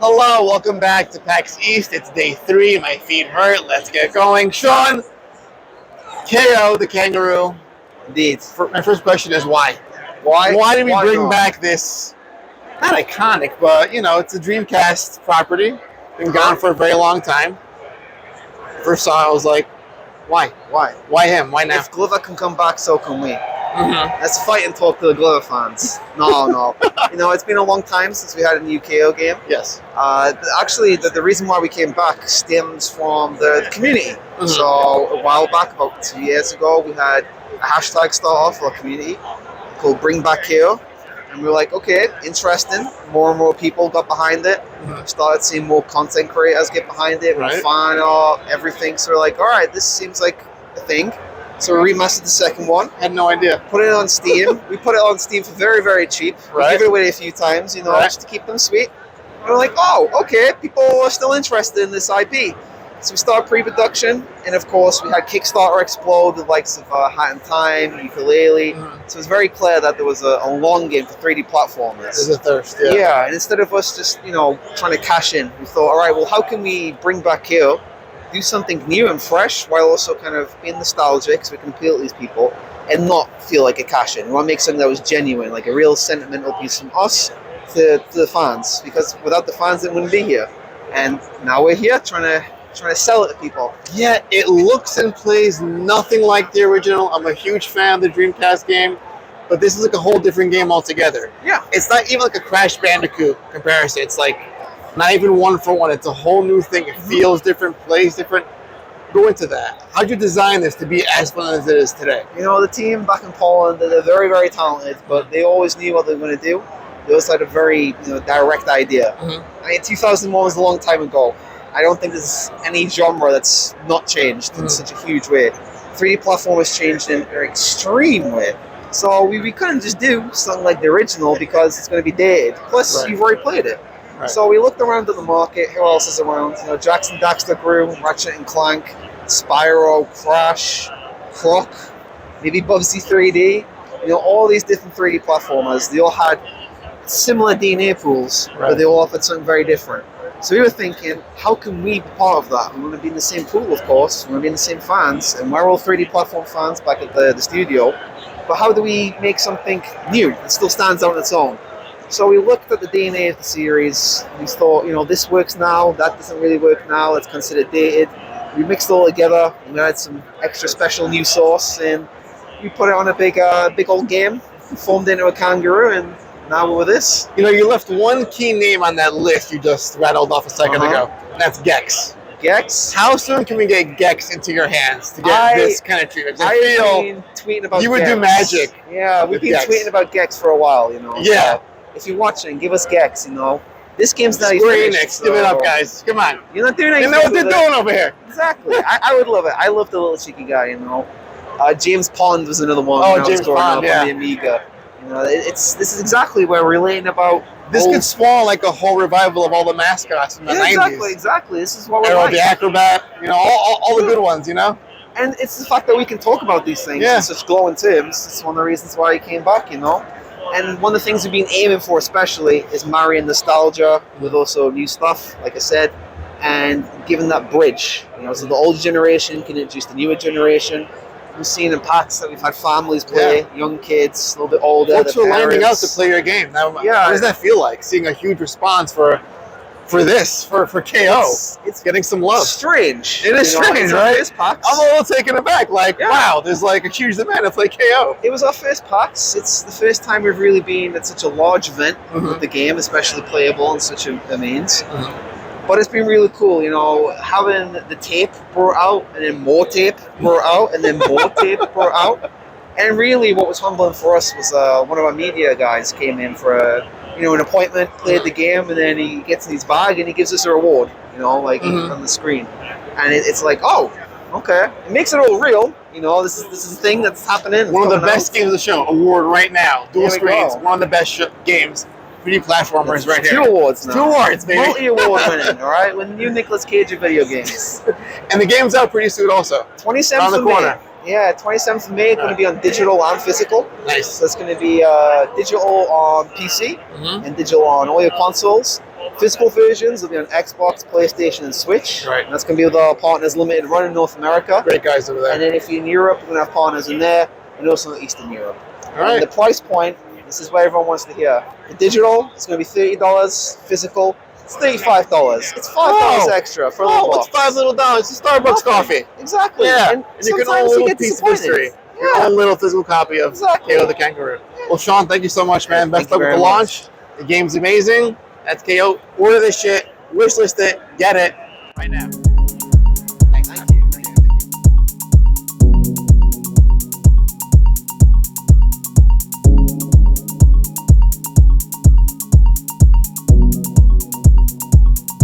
Hello, welcome back to PAX East. It's day 3. My feet hurt. Let's get going. Sean, Kao the Kangaroo. Indeed. My first question is why? Why? Why did we bring not? back this, not iconic, but, it's a Dreamcast property. Been gone for a very long time. First saw it, I was like, why? Why? Why him? Why now? If Glover can come back, so can we. Mm-hmm. Let's fight and talk to the Glover fans. No. It's been a long time since we had a new KO game. Yes. Actually, the reason why we came back stems from the community. Mm-hmm. So a while back, about 2 years ago, we had a hashtag start off for our community called Bring Back KO. And we were like, okay, interesting. More and more people got behind it. Mm-hmm. Started seeing more content creators get behind it. Right. Fan art, everything. So we're like, all right, this seems like a thing. So we remastered the second one. Had no idea. Put it on Steam. We put it on Steam for very, very cheap. Right. We give it away a few times, Right. just to keep them sweet. And we're like, oh, okay, people are still interested in this IP. So we started pre-production, and of course we had Kickstarter explode, the likes of Hat in Time, Ukulele. Mm-hmm. So it was very clear that there was a long game for 3D platformers. There's a thirst, yeah. Yeah, and instead of us just, trying to cash in, we thought, all right, well, how can we bring back KO, do something new and fresh, while also kind of being nostalgic, so we can appeal to these people, and not feel like a cash in. We want to make something that was genuine, like a real sentimental piece from us to the fans, because without the fans, it wouldn't be here. And now we're here trying to sell it to people. Yeah, it looks and plays nothing like the original. I'm a huge fan of the Dreamcast game, but this is like a whole different game altogether. Yeah. It's not even like a Crash Bandicoot comparison. It's like not even one for one. It's a whole new thing. It feels different, plays different. Go into that. How'd you design this to be as fun as it is today? The team back in Poland, they're very, very talented, but they always knew what they were going to do. They also had a very direct idea. Mm-hmm. I mean, 2001 was a long time ago. I don't think there's any genre that's not changed in such a huge way. 3D platform has changed in an extreme way. So we couldn't just do something like the original because it's going to be dated. Plus, Right. You've already played it. Right. So we looked around at the market. Who else is around? Jackson Daxter grew, Ratchet and Clank, Spyro, Crash, Croc, maybe Bubsy 3D. All these different 3D platformers. They all had similar DNA pools, Right. but they all offered something very different. So we were thinking, how can we be part of that? We want to be in the same pool, of course. We want to be in the same fans. And we're all 3D platform fans back at the studio. But how do we make something new that still stands out on its own? So we looked at the DNA of the series. We thought, this works now. That doesn't really work now. It's considered dated. We mixed it all together. And we had some extra special new sauce. And we put it on a big old game. Formed into a kangaroo. And now we're with this. You left one key name on that list you just rattled off a second ago, and that's Gex. Gex? How soon can we get Gex into your hands to get this kind of treatment? I've been tweeting about you would Gex. do magic. Yeah, we've been Gex. tweeting about Gex for a while, Yeah. So if you're watching, give us Gex, This game's not Square even Enix, give it up, guys. Come on. You're not doing anything. You know what they're doing over here. Exactly. I would love it. I love the little cheeky guy, James Pond was another one. Oh, when I was James growing Pond, up yeah. on the Amiga. This is exactly where we're relating about. This could spawn like a whole revival of all the mascots from the 90s. Exactly. This is what we're Arrow like. the Acrobat, all the good ones, And it's the fact that we can talk about these things in such glowing terms. It's one of the reasons why he came back, And one of the things we've been aiming for especially is marrying nostalgia with also new stuff, like I said, and giving that bridge. So the older generation can introduce the newer generation. We've seen in PAX that we've had families play, young kids, a little bit older. Folks their are lining up parents. to play your game. Now, Yeah. What does that feel like, seeing a huge response for KO? It's getting some love. Strange. It is strange, it's our right? first PAX. I'm a little taken aback. Wow, there's like a huge demand to play KO. It was our first PAX. It's the first time we've really been at such a large event with the game, especially playable in such a means. But it's been really cool, having the tape brought out, and then more tape brought out, and then more tape brought out. And really what was humbling for us was one of our media guys came in for an appointment, played the game, and then he gets in his bag and he gives us a reward, on the screen. And it's like, oh, okay. It makes it all real. This is a thing that's happening. One of the best games of the show, award right now. Dual screens, one of the best games. 3D platformers right here. 2 awards now. 2 awards, baby. Multi-award winning, all right? With the new Nicolas Cage of video games. And the game's out pretty soon also. 27th Around the of May. corner. Yeah, 27th of May. It's going to be on digital and physical. Nice. So it's going to be digital on PC and digital on all your consoles. Physical versions will be on Xbox, PlayStation, and Switch. Right. And that's going to be with our partners Limited Run in North America. Great guys over there. And then if you're in Europe, we're going to have partners in there, and also in Eastern Europe. All right. And the price point, this is what everyone wants to hear. The digital, it's going to be $30. Physical, it's $35. It's $5 extra for a little box. It's $5 little dollars. It's Starbucks coffee. Exactly. Yeah. And you can own a sometimes you little get piece of history. disappointed. Your own little physical copy of Exactly. Kao the Kangaroo. Well, Sean, thank you so much, man. Best Thank luck you with the very launch. The game's amazing. That's KO. Order this shit. Wishlist it. Get it right now.